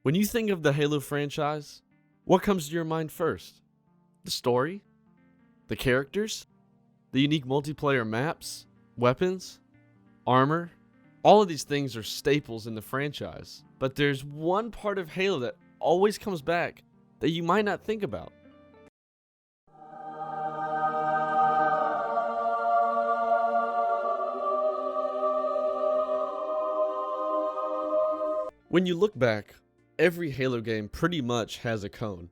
When you think of the Halo franchise, what comes to your mind first? The story? The characters? The unique multiplayer maps? Weapons? Armor? All of these things are staples in the franchise, but there's one part of Halo that always comes back that you might not think about. When you look back, every Halo game pretty much has a cone.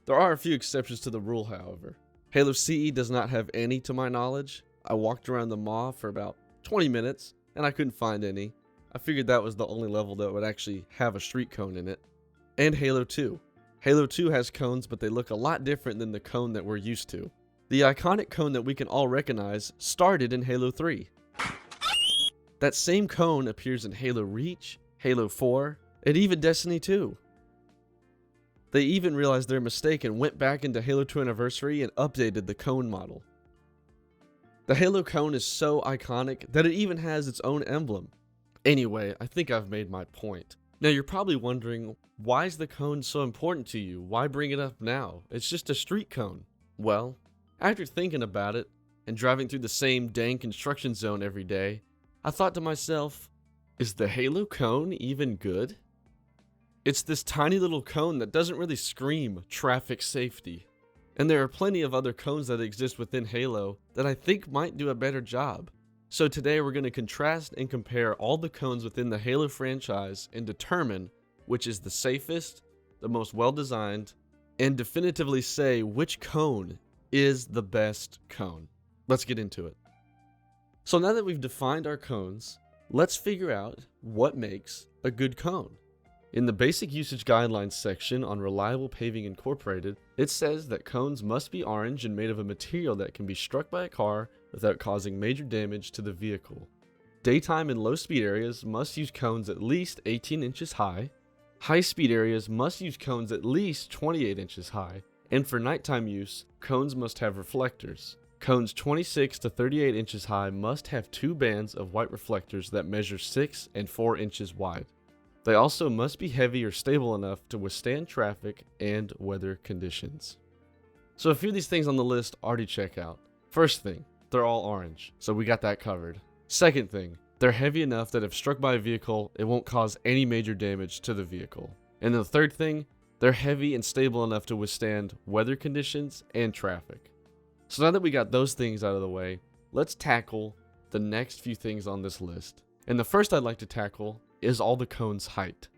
There are a few exceptions to the rule, however. Halo CE does not have any to my knowledge. I walked around the maw for about 20 minutes and I couldn't find any. I figured that was the only level that would actually have a street cone in it. And Halo 2. Halo 2 has cones, but they look a lot different than the cone that we're used to. The iconic cone that we can all recognize started in Halo 3. That same cone appears in Halo Reach, Halo 4, and even Destiny 2. They even realized their mistake and went back into Halo 2 Anniversary and updated the cone model. The Halo cone is so iconic that it even has its own emblem. Anyway, I think I've made my point. Now you're probably wondering, why is the cone so important to you? Why bring it up now? It's just a street cone. Well, after thinking about it and driving through the same dang construction zone every day, I thought to myself, is the Halo cone even good? It's this tiny little cone that doesn't really scream traffic safety. And there are plenty of other cones that exist within Halo that I think might do a better job. So today we're going to contrast and compare all the cones within the Halo franchise and determine which is the safest, the most well-designed, and definitively say which cone is the best cone. Let's get into it. So now that we've defined our cones, let's figure out what makes a good cone. In the basic usage guidelines section on Reliable Paving Incorporated, it says that cones must be orange and made of a material that can be struck by a car without causing major damage to the vehicle. Daytime and low speed areas must use cones at least 18 inches high. High speed areas must use cones at least 28 inches high. And for nighttime use, cones must have reflectors. Cones 26 to 38 inches high must have two bands of white reflectors that measure 6 and 4 inches wide. They also must be heavy or stable enough to withstand traffic and weather conditions. So a few of these things on the list already check out. First thing, they're all orange, so we got that covered. Second thing, they're heavy enough that if struck by a vehicle, it won't cause any major damage to the vehicle. And the third thing, they're heavy and stable enough to withstand weather conditions and traffic. So now that we got those things out of the way, let's tackle the next few things on this list. And the first I'd like to tackle is all the cones' height.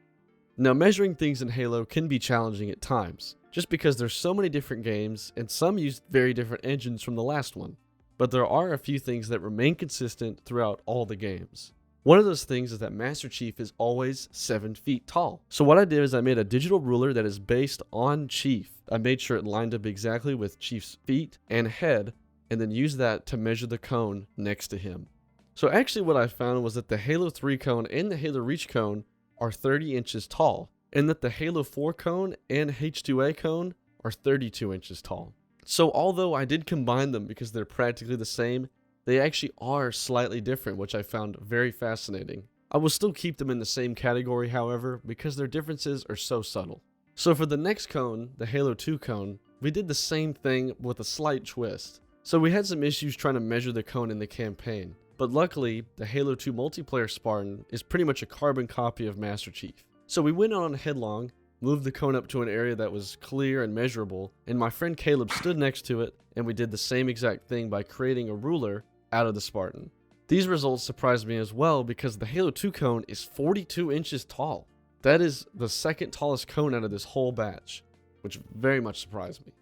Now measuring things in Halo can be challenging at times, just because there's so many different games and some use very different engines from the last one. But there are a few things that remain consistent throughout all the games. One of those things is that Master Chief is always 7 feet tall. So what I did is I made a digital ruler that is based on Chief. I made sure it lined up exactly with Chief's feet and head, and then used that to measure the cone next to him. So actually what I found was that the Halo 3 cone and the Halo Reach cone are 30 inches tall, and that the Halo 4 cone and H2A cone are 32 inches tall. So although I did combine them because they're practically the same, they actually are slightly different, which I found very fascinating. I will still keep them in the same category, however, because their differences are so subtle. So for the next cone, the Halo 2 cone, we did the same thing with a slight twist. So we had some issues trying to measure the cone in the campaign. But luckily, the Halo 2 multiplayer Spartan is pretty much a carbon copy of Master Chief. So we went on headlong, moved the cone up to an area that was clear and measurable, and my friend Caleb stood next to it, and we did the same exact thing by creating a ruler out of the Spartan. These results surprised me as well because the Halo 2 cone is 42 inches tall. That is the second tallest cone out of this whole batch, which very much surprised me.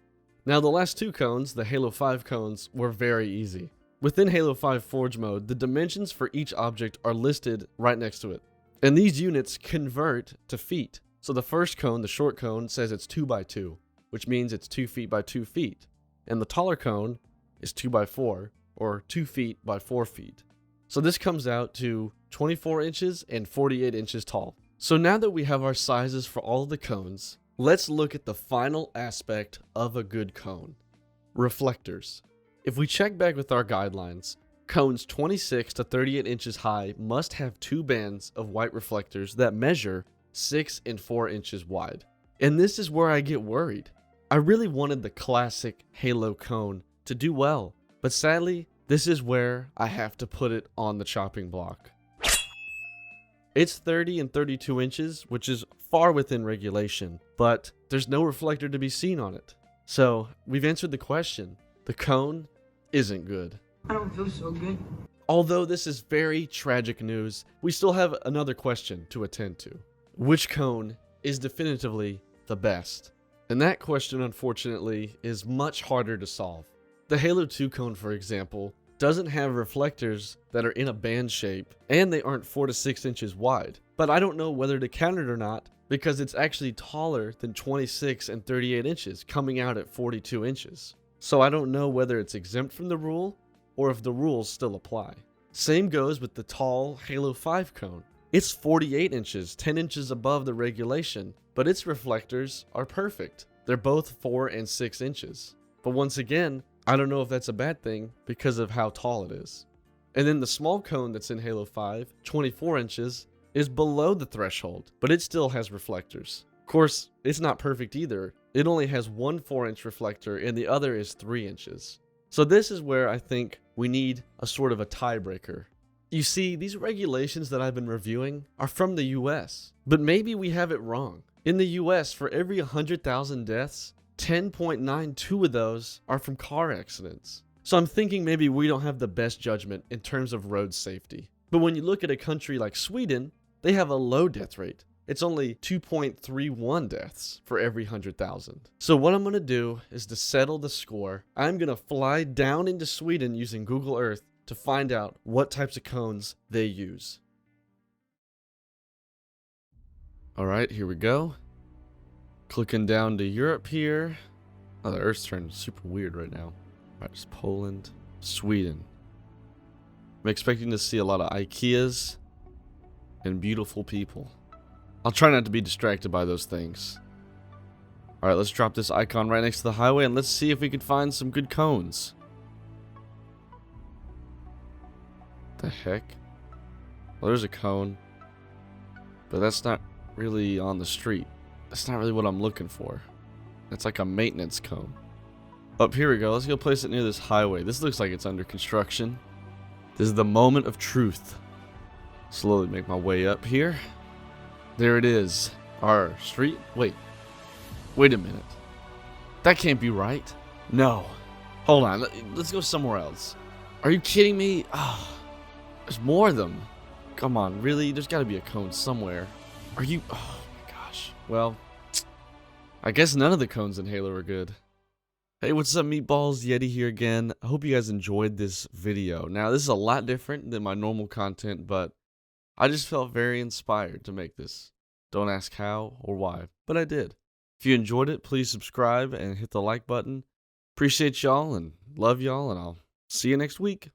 Now the last two cones, the Halo 5 cones, were very easy. Within Halo 5 Forge mode, the dimensions for each object are listed right next to it. And these units convert to feet. So the first cone, the short cone, says it's 2 by 2, which means it's 2 feet by 2 feet. And the taller cone is 2 by 4, or 2 feet by 4 feet. So this comes out to 24 inches and 48 inches tall. So now that we have our sizes for all of the cones, let's look at the final aspect of a good cone. Reflectors. If we check back with our guidelines, cones 26 to 38 inches high must have two bands of white reflectors that measure 6 and 4 inches wide. And this is where I get worried. I really wanted the classic Halo cone to do well, but sadly, this is where I have to put it on the chopping block. It's 30 and 32 inches, which is far within regulation, but there's no reflector to be seen on it. So we've answered the question. The cone isn't good. I don't feel so good. Although this is very tragic news, we still have another question to attend to. Which cone is definitively the best? And that question, unfortunately, is much harder to solve. The Halo 2 cone, for example, doesn't have reflectors that are in a band shape, and they aren't 4 to 6 inches wide. But I don't know whether to count it or not, because it's actually taller than 26 and 38 inches, coming out at 42 inches. So I don't know whether it's exempt from the rule, or if the rules still apply. Same goes with the tall Halo 5 cone. It's 48 inches, 10 inches above the regulation, but its reflectors are perfect. They're both 4 and 6 inches. But once again, I don't know if that's a bad thing because of how tall it is. And then the small cone that's in Halo 5, 24 inches, is below the threshold, but it still has reflectors. Of course, it's not perfect either. It only has one 4-inch reflector and the other is 3 inches. So this is where I think we need a sort of a tiebreaker. You see, these regulations that I've been reviewing are from the US, but maybe we have it wrong. In the US, for every 100,000 deaths, 10.92 of those are from car accidents. So I'm thinking maybe we don't have the best judgment in terms of road safety. But when you look at a country like Sweden, they have a low death rate. It's only 2.31 deaths for every 100,000. So what I'm going to do is to settle the score, I'm going to fly down into Sweden using Google Earth to find out what types of cones they use. Alright, here we go. Clicking down to Europe here. Oh, the Earth's turning super weird right now. Alright, it's Poland, Sweden. I'm expecting to see a lot of IKEAs and beautiful people. I'll try not to be distracted by those things. Alright, let's drop this icon right next to the highway and let's see if we can find some good cones. The heck? Well, there's a cone. But that's not really on the street. That's not really what I'm looking for. It's like a maintenance cone. Up here we go. Let's go place it near this highway. This looks like it's under construction. This is the moment of truth. Slowly make my way up here. There it is. Our street. Wait a minute. That can't be right. No. Hold on. Let's go somewhere else. Are you kidding me? Oh, there's more of them. Come on, really? There's got to be a cone somewhere. Are you? Oh my gosh. Well, I guess none of the cones in Halo are good. Hey, what's up, meatballs? Yeti here again. I hope you guys enjoyed this video. Now, this is a lot different than my normal content, but I just felt very inspired to make this. Don't ask how or why, but I did. If you enjoyed it, please subscribe and hit the like button. Appreciate y'all and love y'all, and I'll see you next week.